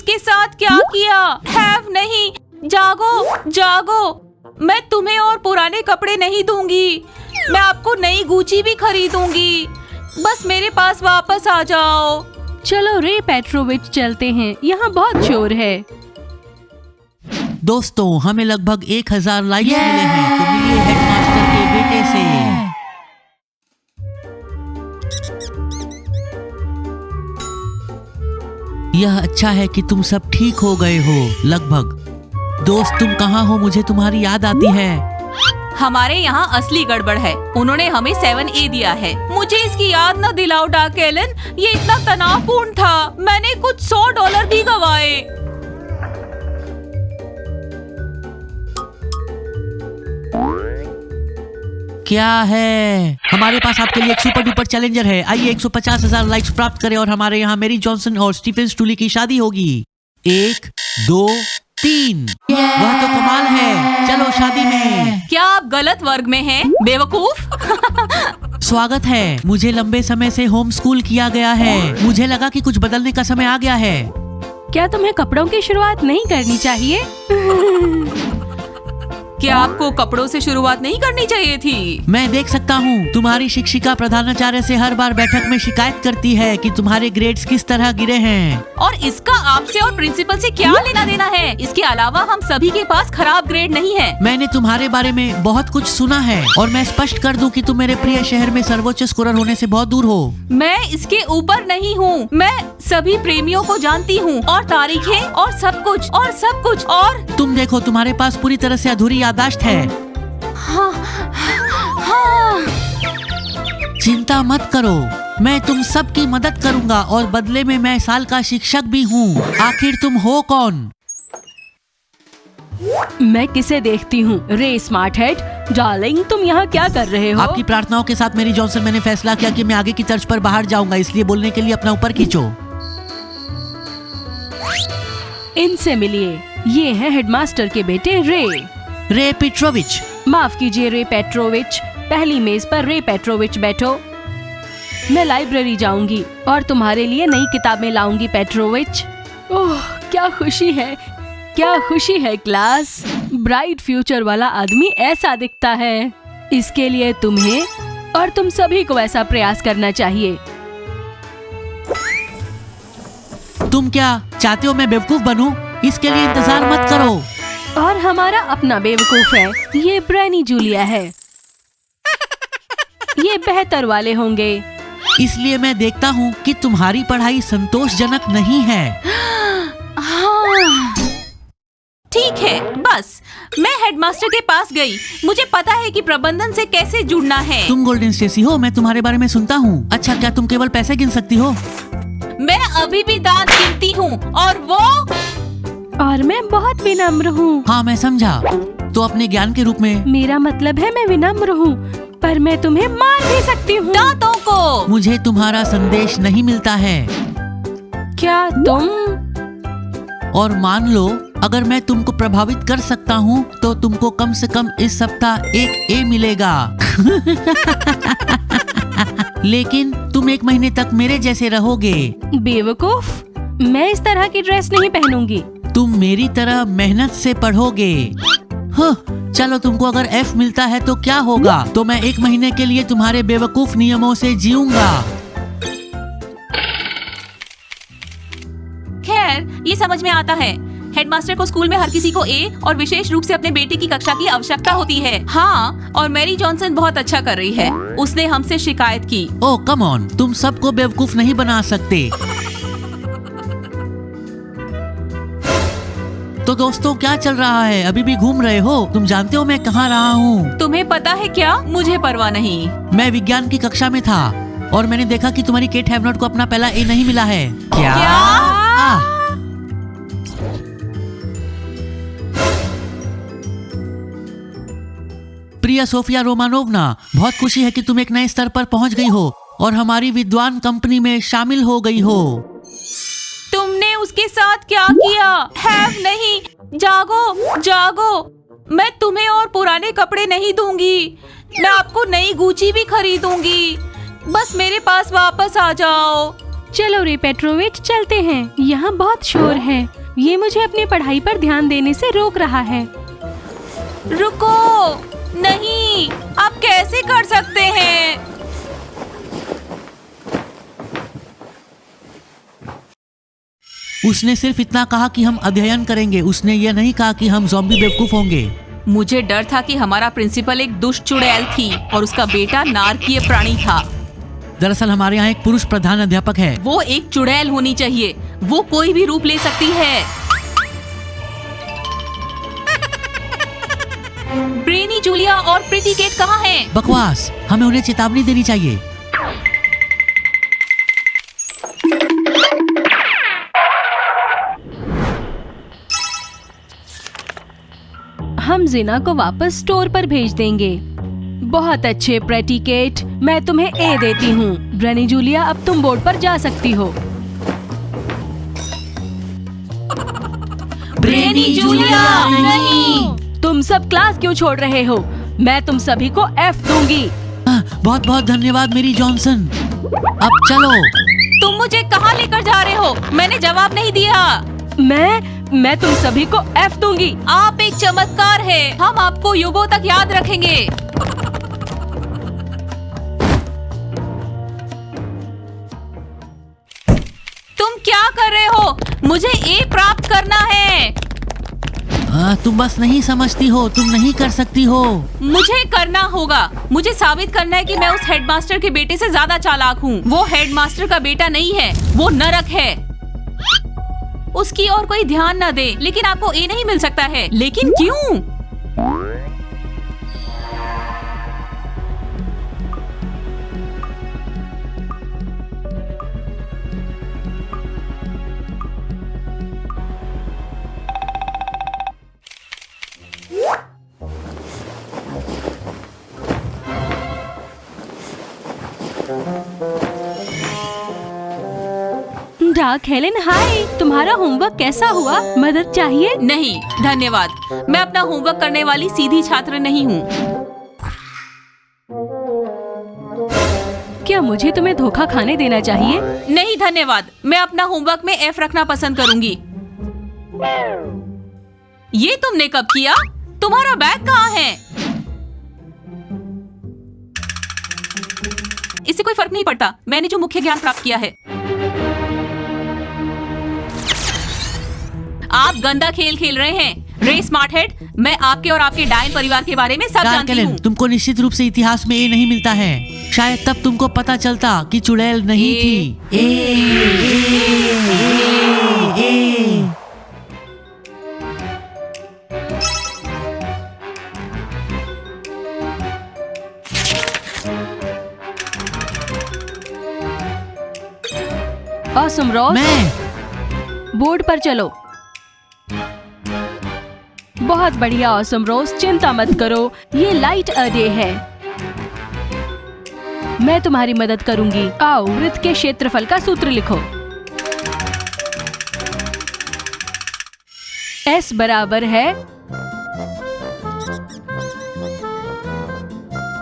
उसके साथ क्या किया? हैव नहीं, जागो जागो, मैं तुम्हें और पुराने कपड़े नहीं दूंगी। मैं आपको नई गुची भी खरीदूंगी, बस मेरे पास वापस आ जाओ। चलो रे पेट्रोविच चलते हैं, यहाँ बहुत शोर है। दोस्तों हमें लगभग 1000 लाइक्स मिले हैं, तो मिलिए हेडमास्टर के बेटे से। यह अच्छा है कि तुम सब ठीक हो गए हो लगभग। दोस्त तुम कहाँ हो? मुझे तुम्हारी याद आती है। हमारे यहाँ असली गड़बड़ है, उन्होंने हमें 7A दिया है। मुझे इसकी याद न दिलाओ डार्क एलन, ये इतना तनावपूर्ण था, मैंने कुछ $100 भी गवाए। क्या है? हमारे पास आपके लिए एक सुपर डुपर चैलेंजर है। आइए 150,000 लाइक्स प्राप्त करें और हमारे यहाँ मेरी जॉनसन और स्टीफन स्टूली की शादी होगी। 1 2 3। वह तो कमाल है। चलो शादी में। क्या आप गलत वर्ग में हैं, बेवकूफ? स्वागत है। मुझे लंबे समय से होम स्कूल किया गया है। मुझे लगा कि कुछ बदलने का समय आ गया है। क्या तुम्हें कपड़ों की शुरुआत नहीं करनी चाहिए? क्या आपको कपड़ों से शुरुआत नहीं करनी चाहिए थी? मैं देख सकता हूँ तुम्हारी शिक्षिका प्रधानाचार्य से हर बार बैठक में शिकायत करती है कि तुम्हारे ग्रेड्स किस तरह गिरे हैं। और इसका आपसे और प्रिंसिपल से क्या लेना देना है? इसके अलावा हम सभी के पास खराब ग्रेड नहीं है। मैंने तुम्हारे बारे में बहुत कुछ सुना है और मैं स्पष्ट कर दूं कि तुम मेरे प्रिय शहर में सर्वोच्च स्कोरर होने से बहुत दूर हो। मैं इसके ऊपर नहीं हूँ। मैं सभी प्रेमियों को जानती हूँ और तारीखें और सब कुछ और तुम देखो तुम्हारे पास पूरी तरह से अधूरी याददाश्त है। हाँ, हाँ। चिंता मत करो, मैं तुम सब की मदद करूंगा और बदले में मैं साल का शिक्षक भी हूँ। आखिर तुम हो कौन? मैं किसे देखती हूँ? रे स्मार्ट हेड। डार्लिंग तुम यहाँ क्या कर रहे हो? आपकी प्रार्थनाओं के साथ मेरी जॉनसन, मैंने फैसला किया कि मैं आगे की तर्ज पर बाहर जाऊंगा, इसलिए बोलने के लिए अपना ऊपर खींचो। इनसे मिलिए, ये हैं हेडमास्टर के बेटे रे पेट्रोविच। माफ कीजिए रे पेट्रोविच, पहली मेज पर रे पेट्रोविच बैठो। मैं लाइब्रेरी जाऊंगी और तुम्हारे लिए नई किताबें लाऊंगी पेट्रोविच। ओह क्या खुशी है क्लास। ब्राइट फ्यूचर वाला आदमी ऐसा दिखता है। इसके लिए तुम्हें और तुम सभी को ऐसा प्रयास करना चाहिए। तुम क्या चाहते हो मैं बेवकूफ बनूं? इसके लिए इंतजार मत करो। और हमारा अपना बेवकूफ है, ये ब्रैनी जूलिया है। ये बेहतर वाले होंगे। इसलिए मैं देखता हूँ कि तुम्हारी पढ़ाई संतोषजनक नहीं है। हाँ। ठीक है, बस मैं हेडमास्टर के पास गई। मुझे पता है कि प्रबंधन से कैसे जुड़ना है। तुम गोल्डन स्टेसी हो, मैं तुम्हारे बारे में सुनता हूँ। अच्छा क्या तुम केवल पैसे गिन सकती हो? मैं अभी भी दांत गिनती हूँ और मैं बहुत विनम्र हूँ। हाँ मैं समझा। तो अपने ज्ञान के रूप में? मेरा मतलब है मैं विनम्र हूँ, पर मैं तुम्हें मार भी सकती हूँ। दांतों को। मुझे तुम्हारा संदेश नहीं मिलता है। क्या तुम? और मान लो अगर मैं तुमको प्रभावित कर सकता हूँ तो तुमको कम से कम इस सप्ताह एक A मिलेगा। लेकिन तुम 1 महीने तक मेरे जैसे रहोगे। बेवकूफ, मैं इस तरह की ड्रेस नहीं पहनूंगी। तुम मेरी तरह मेहनत से पढ़ोगे। चलो तुमको अगर F मिलता है तो क्या होगा? तो मैं 1 महीने के लिए तुम्हारे बेवकूफ नियमों से जीऊंगा। खैर ये समझ में आता है। हेडमास्टर को स्कूल में हर किसी को A और विशेष रूप से अपने बेटे की कक्षा की आवश्यकता होती है। हाँ, और मेरी जॉनसन बहुत अच्छा कर रही है। उसने हमसे शिकायत की। ओह कम ऑन, तुम सबको बेवकूफ नहीं बना सकते। तो दोस्तों क्या चल रहा है? अभी भी घूम रहे हो? तुम जानते हो मैं कहाँ रहा हूँ? तुम्हें पता है क्या? मुझे परवाह नहीं। मैं विज्ञान की कक्षा में था और मैंने देखा कि तुम्हारी केट हैवनॉट को अपना पहला A नहीं मिला है। क्या? प्रिया सोफिया रोमानोवना, बहुत खुशी है कि तुम एक नए स्तर पर पहुंच गई हो और हमारी विद्वान कंपनी में शामिल हो गई हो। तुमने उसके साथ क्या किया? हैव नहीं, जागो जागो, मैं तुम्हें और पुराने कपड़े नहीं दूंगी। मैं आपको नई गुची भी खरीदूंगी, बस मेरे पास वापस आ जाओ। चलो रे पेट्रोविच, चलते हैं। यहाँ बहुत शोर है, ये मुझे अपनी पढ़ाई पर ध्यान देने से रोक रहा है। रुको, नहीं, आप कैसे कर सकते हैं? उसने सिर्फ इतना कहा कि हम अध्ययन करेंगे। उसने ये नहीं कहा कि हम ज़ॉम्बी बेवकूफ होंगे। मुझे डर था कि हमारा प्रिंसिपल एक दुष्ट चुड़ैल थी और उसका बेटा नारकीय प्राणी था। दरअसल हमारे यहाँ एक पुरुष प्रधान अध्यापक है। वो एक चुड़ैल होनी चाहिए, वो कोई भी रूप ले सकती है। ब्रेनी, जूलिया और प्रीति केट कहाँ हैं? बकवास, हमें उन्हें चेतावनी देनी चाहिए। हम जिना को वापस स्टोर पर भेज देंगे। बहुत अच्छे प्रेटी केट, मैं तुम्हें ए देती हूँ। ब्रेनी जूलिया, अब तुम बोर्ड पर जा सकती हो। ब्रेनी जूलिया, नहीं। तुम सब क्लास क्यों छोड़ रहे हो? मैं तुम सभी को F दूंगी। बहुत बहुत धन्यवाद मेरी जॉनसन। अब चलो। तुम मुझे कहाँ लेकर जा रहे हो? मैंने जवाब नहीं दिया। मैं तुम सभी को F दूंगी। आप एक चमत्कार है, हम आपको युगों तक याद रखेंगे। तुम क्या कर रहे हो? मुझे ए प्राप्त करना है। तुम बस नहीं समझती हो, तुम नहीं कर सकती हो। मुझे करना होगा। मुझे साबित करना है कि मैं उस हेडमास्टर के बेटे से ज्यादा चालाक हूँ। वो हेडमास्टर का बेटा नहीं है, वो नरक है। उसकी और कोई ध्यान न दे। लेकिन आपको ए नहीं मिल सकता है। लेकिन क्यों? डार्क हेलेन, हाय। तुम्हारा होमवर्क कैसा हुआ? मदद चाहिए? नहीं धन्यवाद, मैं अपना होमवर्क करने वाली सीधी छात्र नहीं हूँ। क्या मुझे तुम्हें धोखा खाने देना चाहिए? नहीं धन्यवाद, मैं अपना होमवर्क में F रखना पसंद करूंगी। ये तुमने कब किया? तुम्हारा बैग कहाँ है? इससे कोई फर्क नहीं पड़ता, मैंने जो मुख्य ज्ञान प्राप्त किया है। आप गंदा खेल खेल रहे हैं। रे स्मार्ट हेड, मैं आपके और आपके डायन परिवार के बारे में सब जानती हूँ। तुमको निश्चित रूप से इतिहास में ए नहीं मिलता है। शायद तब तुमको पता चलता कि चुड़ैल नहीं थी। ऑसम रॉस, मैं बोर्ड पर चलो। बहुत बढ़िया ऑसम रोज, चिंता मत करो, ये लाइट अ डे है। मैं तुम्हारी मदद करूंगी। आओ, वृत्त के क्षेत्रफल का सूत्र लिखो। S बराबर है,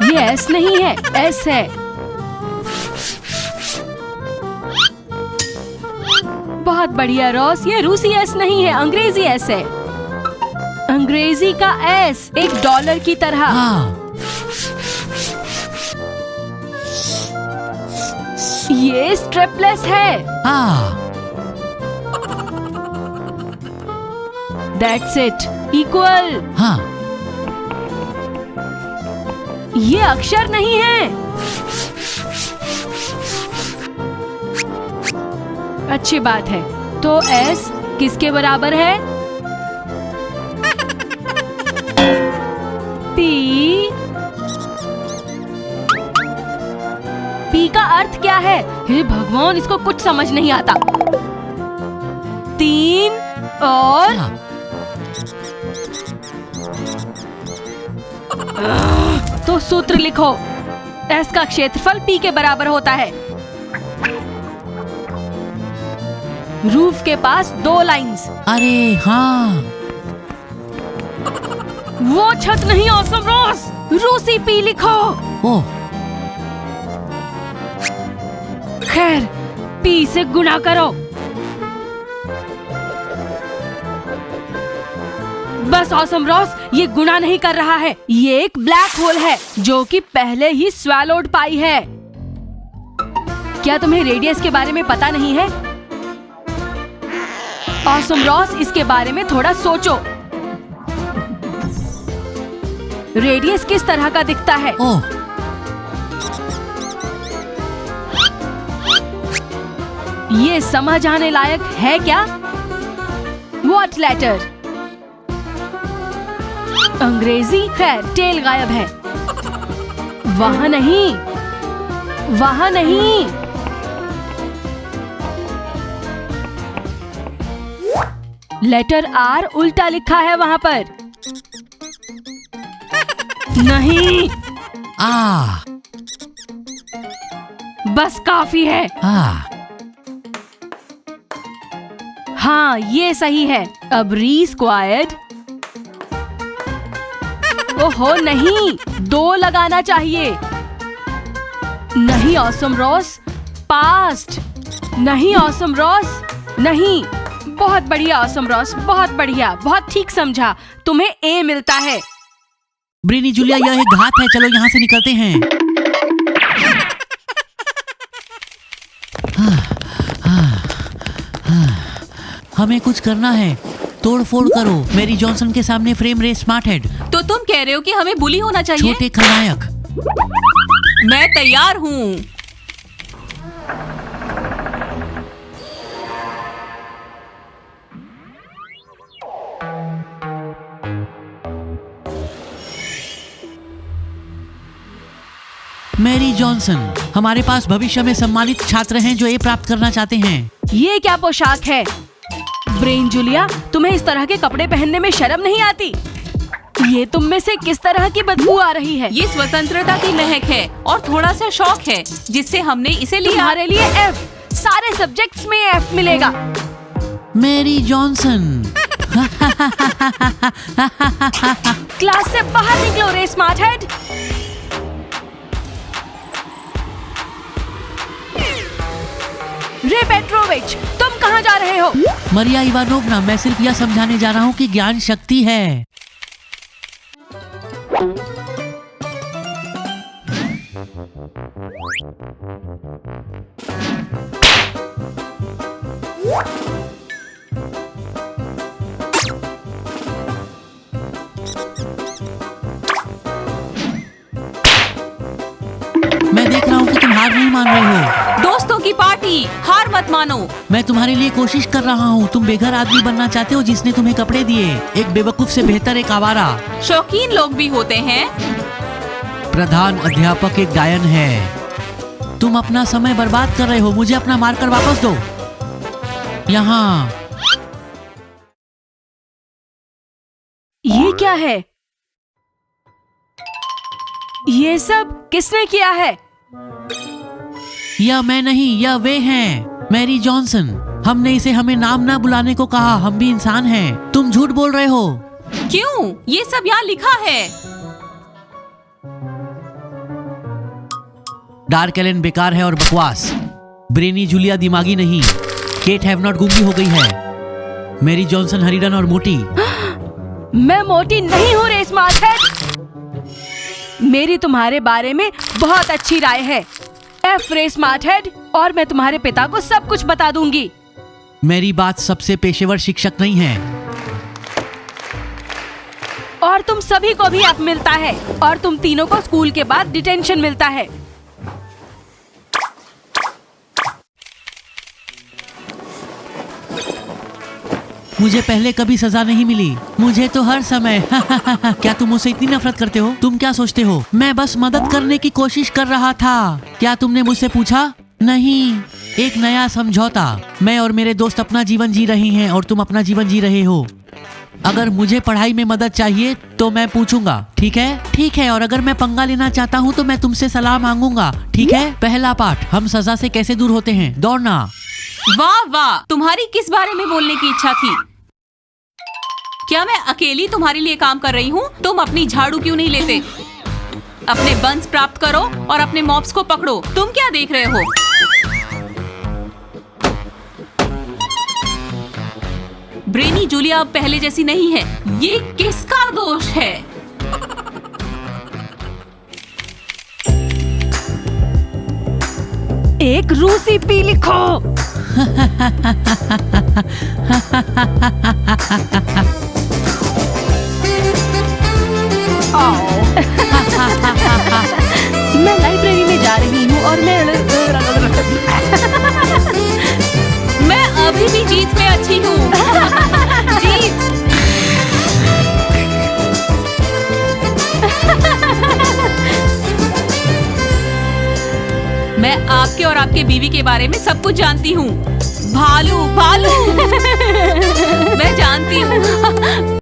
ये S नहीं है, S है। बहुत बढ़िया रॉस, ये रूसी S नहीं है, अंग्रेजी S है। अंग्रेजी का S, $1 की तरह। हाँ। ये स्ट्रेपलेस है। हाँ। That's it, equal. हाँ। ये अक्षर नहीं है। अच्छी बात है। तो S किसके बराबर है? P का अर्थ क्या है? हे भगवान, इसको कुछ समझ नहीं आता। 3 और हाँ। तो सूत्र लिखो। S का क्षेत्रफल P के बराबर होता है। रूफ के पास 2 लाइंस। अरे हाँ, वो छत नहीं ऑसम रॉस, रूसी P लिखो। ओह, खैर, 30 से गुणा करो। बस ऑसम रॉस, ये गुणा नहीं कर रहा है। ये एक ब्लैक होल है जो कि पहले ही स्वैलोड पाई है। क्या तुम्हें रेडियस के बारे में पता नहीं है? ऑसम रॉस, इसके बारे में थोड़ा सोचो। रेडियस किस तरह का दिखता है? ओह, ये समझ आने लायक है क्या? What letter? अंग्रेजी? खैर, टेल गायब है। वहाँ नहीं, वहाँ नहीं। लेटर आर उल्टा लिखा है वहाँ पर। नहीं, आ, बस काफी है। हाँ, ये सही है। अब री स्क्वायर्ड। ओहो नहीं, 2 लगाना चाहिए। नहीं ऑसम रॉस, पास्ट। नहीं ऑसम रॉस, नहीं। बहुत बढ़िया ऑसम रॉस, बहुत बढ़िया, बहुत ठीक समझा। तुम्हें ए मिलता है। ब्रेनी जूलिया, यह एक घात है। चलो यहाँ से निकलते हैं। हमें कुछ करना है। तोड़ फोड़ करो। मेरी जॉनसन के सामने फ्रेम रे स्मार्ट हेड। तो तुम कह रहे हो कि हमें बुली होना चाहिए? छोटे खलनायक। मैं तैयार हूँ। मैरी जॉनसन, हमारे पास भविष्य में सम्मानित छात्र हैं जो ए प्राप्त करना चाहते हैं। ये क्या पोशाक है? ब्रेन जूलिया, तुम्हें इस तरह के कपड़े पहनने में शर्म नहीं आती? ये तुम में से किस तरह की बदबू आ रही है? ये स्वतंत्रता की महक है और थोड़ा सा शौक है जिससे हमने इसे लिया। तुम्हारे लिए F, सारे सब्जेक्ट्स में F मिलेगा। Mary Johnson. क्लास से बाहर निकलो रे स्मार्ट हेड। रे पेट्रोविच, तुम कहाँ जा रहे हो? मरिया इवानोवना, मैं सिर्फ यह समझाने जा रहा हूँ कि ज्ञान शक्ति है। मैं देख रहा हूँ कि तुम हार नहीं मान रहे हो। दोस्तों की पार्टी, हार मत मानो। मैं तुम्हारे लिए कोशिश कर रहा हूँ। तुम बेघर आदमी बनना चाहते हो जिसने तुम्हें कपड़े दिए। एक बेवकूफ से बेहतर एक आवारा। शौकीन लोग भी होते हैं। प्रधान अध्यापक एक डायन है। तुम अपना समय बर्बाद कर रहे हो। मुझे अपना मार्कर वापस दो। यहाँ। ये क्या है? ये सब किसने किया है? यह मैं नहीं, यह वे हैं। मैरी जॉनसन, हमने इसे हमें नाम ना बुलाने को कहा। हम भी इंसान हैं। तुम झूठ बोल रहे हो। क्यों? ये सब यहाँ लिखा है। डार्क एलन बेकार है और बकवास। ब्रेनी जूलिया दिमागी नहीं। केट हैवनॉट गूंगी हो गई है। मैरी जॉनसन हरिडन और मोटी। मैं मोटी नहीं हूँ रे स्मार्ट हेड। मेरी तुम्हारे बारे में बहुत अच्छी राय है। F रे स्मार्ट हेड, और मैं तुम्हारे पिता को सब कुछ बता दूंगी। मेरी बात सबसे पेशेवर शिक्षक नहीं है। और तुम सभी को भी F मिलता है, और तुम तीनों को स्कूल के बाद डिटेंशन मिलता है। मुझे पहले कभी सजा नहीं मिली। मुझे तो हर समय। क्या तुम मुझसे इतनी नफरत करते हो? तुम क्या सोचते हो? मैं बस मदद करने की कोशिश कर रहा था। क्या तुमने मुझसे पूछा? नहीं, एक नया समझौता। मैं और मेरे दोस्त अपना जीवन जी रहे हैं और तुम अपना जीवन जी रहे हो। अगर मुझे पढ़ाई में मदद चाहिए तो मैं पूछूंगा, ठीक है? ठीक है। और अगर मैं पंगा लेना चाहता हूँ तो मैं तुमसे सलाह मांगूंगा, ठीक है? पहला पाठ, हम सजा से कैसे दूर होते हैं। दौड़ना। वाह वाह, तुम्हारी किस बारे में बोलने की इच्छा थी? क्या मैं अकेली तुम्हारे लिए काम कर रही हूँ? तुम अपनी झाड़ू क्यों नहीं लेते? अपने बंस प्राप्त करो और अपने मॉप्स को पकड़ो। तुम क्या देख रहे हो? ब्रेनी जूलिया अब पहले जैसी नहीं है। ये किसका दोष है? एक रूसी पी लिखो। मैं लाइब्रेरी में जा रही हूँ और मैं अभी भी जीत में अच्छी हूँ। जीत। मैं आपके और आपके बीवी के बारे में सब कुछ जानती हूँ। भालू भालू। मैं जानती हूँ।